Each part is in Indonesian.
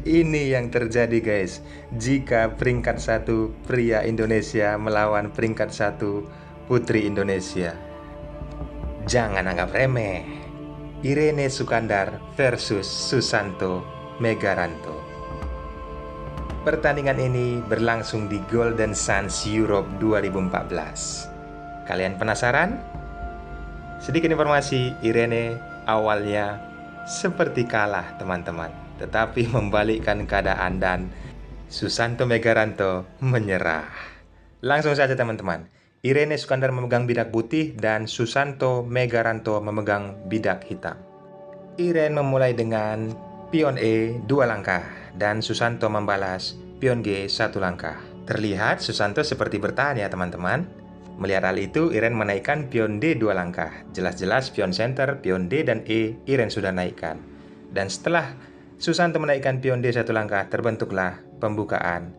Ini yang terjadi guys, jika peringkat satu pria Indonesia melawan peringkat satu putri Indonesia. Jangan anggap remeh. Irene Sukandar versus Susanto Megaranto. Pertandingan ini berlangsung di Golden Sands Europe 2014. Kalian penasaran? Sedikit informasi, Irene awalnya seperti kalah teman-teman, tetapi membalikkan keadaan dan Susanto Megaranto menyerah. Langsung saja teman-teman, Irene Sukandar memegang bidak putih dan Susanto Megaranto memegang bidak hitam. Irene memulai dengan pion E 2 langkah dan Susanto membalas pion G 1 langkah. Terlihat Susanto seperti bertahan ya teman-teman. Melihat hal itu, Irene menaikkan pion D 2 langkah. Jelas-jelas pion center, pion D dan E, Irene sudah naikkan. Dan setelah Susanto menaikkan pion D 1 langkah, terbentuklah pembukaan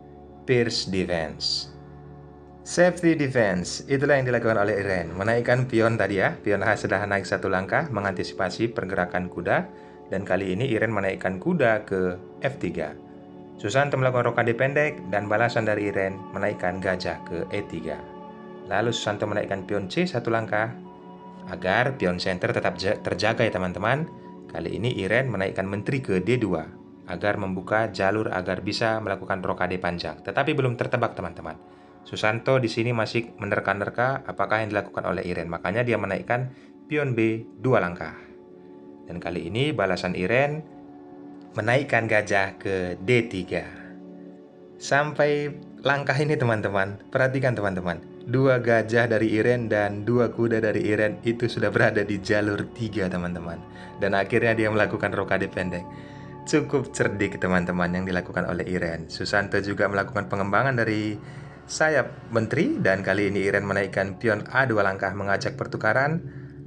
Pierce Defense. Safety Defense, itulah yang dilakukan oleh Irene. Menaikkan pion tadi ya, pion H sudah naik 1 langkah, mengantisipasi pergerakan kuda. Dan kali ini Irene menaikkan kuda ke F3. Susanto melakukan rokade pendek, dan balasan dari Irene menaikkan gajah ke E3. Lalu Susanto menaikkan pion C 1 langkah agar pion center tetap terjaga ya teman-teman. Kali ini Irene menaikkan menteri ke D2 agar membuka jalur agar bisa melakukan rokade panjang. Tetapi belum tertebak teman-teman. Susanto di sini masih menerka-nerka apakah yang dilakukan oleh Irene. Makanya dia menaikkan pion B 2 langkah. Dan kali ini balasan Irene menaikkan gajah ke D3. Sampai langkah ini teman-teman, perhatikan teman-teman, 2 gajah dari Irene dan 2 kuda dari Irene itu sudah berada di jalur 3 teman-teman. Dan akhirnya dia melakukan rokade pendek. Cukup cerdik teman-teman yang dilakukan oleh Irene. Susanto juga melakukan pengembangan dari sayap menteri, dan kali ini Irene menaikkan pion A 2 langkah mengajak pertukaran.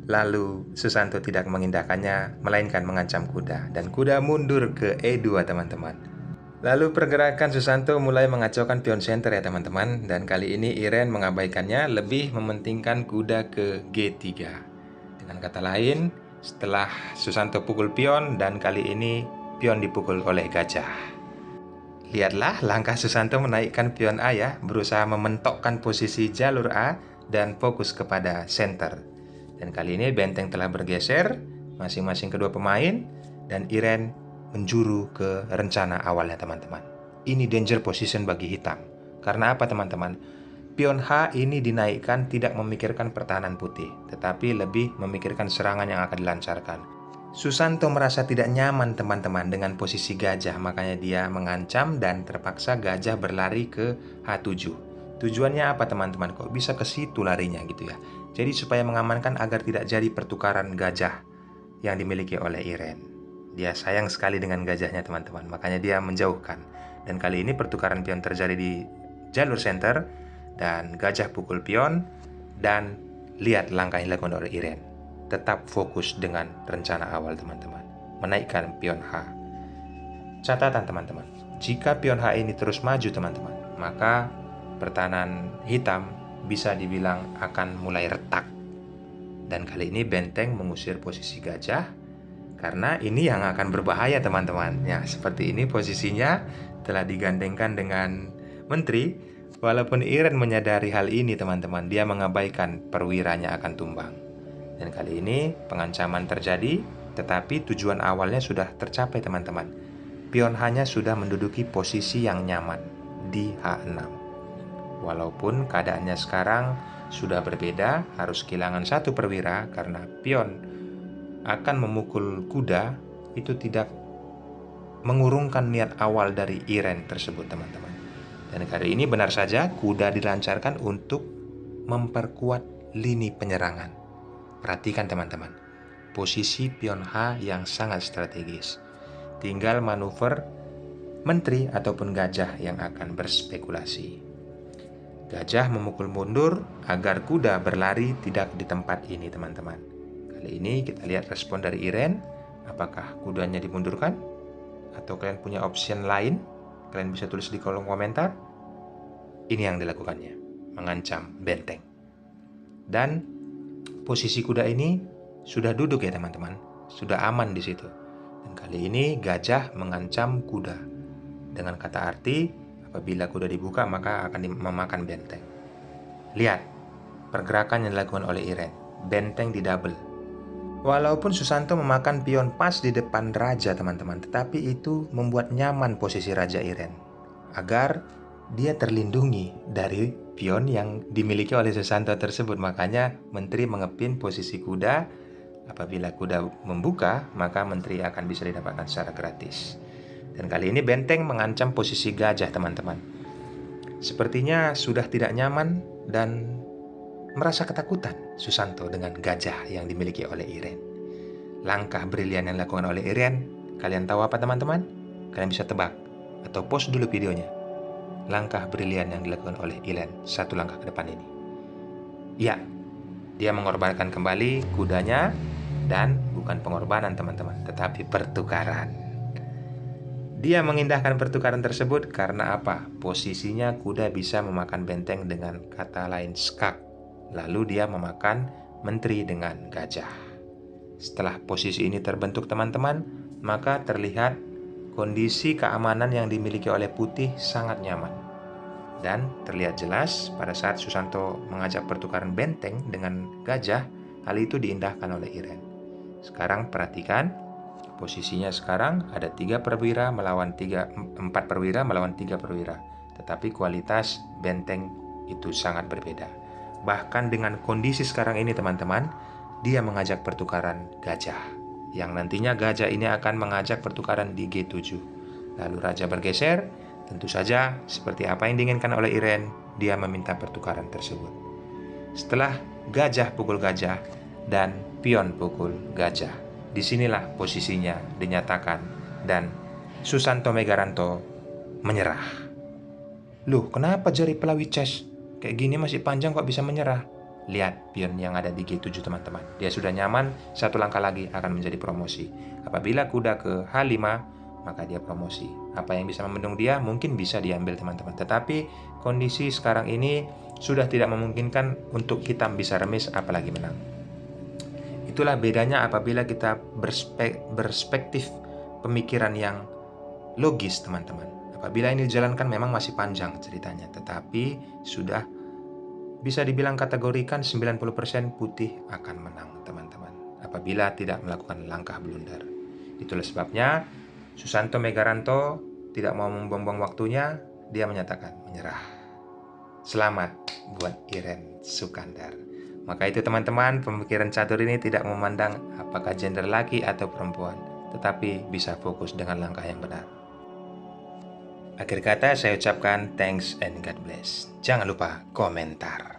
Lalu Susanto tidak mengindahkannya, melainkan mengancam kuda, dan kuda mundur ke E2 teman-teman. Lalu pergerakan Susanto mulai mengacaukan pion center ya teman-teman, dan kali ini Irene mengabaikannya, lebih mementingkan kuda ke G3. Dengan kata lain, setelah Susanto pukul pion, dan kali ini pion dipukul oleh gajah. Lihatlah langkah Susanto menaikkan pion A ya, berusaha mementokkan posisi jalur A dan fokus kepada center. Dan kali ini benteng telah bergeser masing-masing kedua pemain, dan Irene menjuru ke rencana awalnya teman-teman. Ini danger position bagi hitam. Karena apa teman-teman? Pion H ini dinaikkan tidak memikirkan pertahanan putih, tetapi lebih memikirkan serangan yang akan dilancarkan. Susanto merasa tidak nyaman teman-teman dengan posisi gajah, makanya dia mengancam dan terpaksa gajah berlari ke H7. Tujuannya apa teman-teman? Kok bisa ke situ larinya gitu ya? Jadi supaya mengamankan agar tidak jadi pertukaran gajah yang dimiliki oleh Irene. Dia sayang sekali dengan gajahnya teman-teman, makanya dia menjauhkan. Dan kali ini pertukaran pion terjadi di jalur center, dan gajah pukul pion, dan lihat langkah yang dilakukan oleh Irene. Tetap fokus dengan rencana awal teman-teman, menaikkan pion H. Catatan teman-teman, jika pion H ini terus maju teman-teman, maka pertahanan hitam bisa dibilang akan mulai retak. Dan kali ini benteng mengusir posisi gajah, karena ini yang akan berbahaya teman-teman. Ya, seperti ini posisinya telah digandengkan dengan menteri. Walaupun Irene menyadari hal ini teman-teman, dia mengabaikan perwiranya akan tumbang. Dan kali ini pengancaman terjadi, tetapi tujuan awalnya sudah tercapai teman-teman. Pion hanya sudah menduduki posisi yang nyaman di H6. Walaupun keadaannya sekarang sudah berbeda, harus kehilangan 1 perwira karena pion akan memukul kuda, itu tidak mengurungkan niat awal dari Irene tersebut teman-teman. Dan kali ini benar saja kuda dilancarkan untuk memperkuat lini penyerangan. Perhatikan teman-teman, posisi pion H yang sangat strategis. Tinggal manuver menteri ataupun gajah yang akan berspekulasi. Gajah memukul mundur agar kuda berlari tidak di tempat ini teman-teman. Kali ini kita lihat respon dari Irene. Apakah kudanya dimundurkan? Atau kalian punya option lain? Kalian bisa tulis di kolom komentar. Ini yang dilakukannya, mengancam benteng. Dan posisi kuda ini sudah duduk ya teman-teman, sudah aman di situ. Dan kali ini gajah mengancam kuda. Dengan kata arti, apabila kuda dibuka maka akan memakan benteng. Lihat pergerakan yang dilakukan oleh Iren. Benteng di double. Walaupun Susanto memakan pion pas di depan raja teman-teman, tetapi itu membuat nyaman posisi Raja Iren agar dia terlindungi dari pion yang dimiliki oleh Susanto tersebut. Makanya menteri mengepin posisi kuda. Apabila kuda membuka, maka menteri akan bisa didapatkan secara gratis. Dan kali ini benteng mengancam posisi gajah teman-teman. Sepertinya sudah tidak nyaman dan merasa ketakutan Susanto dengan gajah yang dimiliki oleh Iren. Langkah brilian yang dilakukan oleh Iren, kalian tahu apa teman-teman? Kalian bisa tebak atau pause dulu videonya. Langkah brilian yang dilakukan oleh Iren satu langkah ke depan ini. Ya, dia mengorbankan kembali kudanya, dan bukan pengorbanan teman-teman, tetapi pertukaran. Dia mengindahkan pertukaran tersebut karena apa? Posisinya kuda bisa memakan benteng dengan kata lain skak. Lalu dia memakan menteri dengan gajah. Setelah posisi ini terbentuk teman-teman, maka terlihat kondisi keamanan yang dimiliki oleh putih sangat nyaman. Dan terlihat jelas pada saat Susanto mengajak pertukaran benteng dengan gajah, hal itu diindahkan oleh Iren. Sekarang perhatikan, posisinya sekarang ada 4 perwira melawan 3 perwira, tetapi kualitas benteng itu sangat berbeda. Bahkan dengan kondisi sekarang ini teman-teman, dia mengajak pertukaran gajah, yang nantinya gajah ini akan mengajak pertukaran di G7. Lalu raja bergeser, tentu saja seperti apa yang diinginkan oleh Iren, dia meminta pertukaran tersebut. Setelah gajah pukul gajah dan pion pukul gajah, disinilah posisinya dinyatakan dan Susanto Megaranto menyerah. Loh, kenapa jari pelawi chess kayak gini masih panjang kok bisa menyerah? Lihat pion yang ada di G7 teman-teman. Dia sudah nyaman, satu langkah lagi akan menjadi promosi. Apabila kuda ke H5, maka dia promosi. Apa yang bisa membendung dia mungkin bisa diambil teman-teman. Tetapi kondisi sekarang ini sudah tidak memungkinkan untuk hitam bisa remis apalagi menang. Itulah bedanya apabila kita berspektif pemikiran yang logis teman-teman. Apabila ini dijalankan memang masih panjang ceritanya, tetapi sudah bisa dibilang kategorikan 90% putih akan menang teman-teman, apabila tidak melakukan langkah blunder. Itulah sebabnya Susanto Megaranto tidak mau membuang-buang waktunya, dia menyatakan menyerah. Selamat buat Iren Sukandar. Maka itu teman-teman, pemikiran catur ini tidak memandang apakah gender laki atau perempuan, tetapi bisa fokus dengan langkah yang benar. Akhir kata saya ucapkan thanks and God bless. Jangan lupa komentar.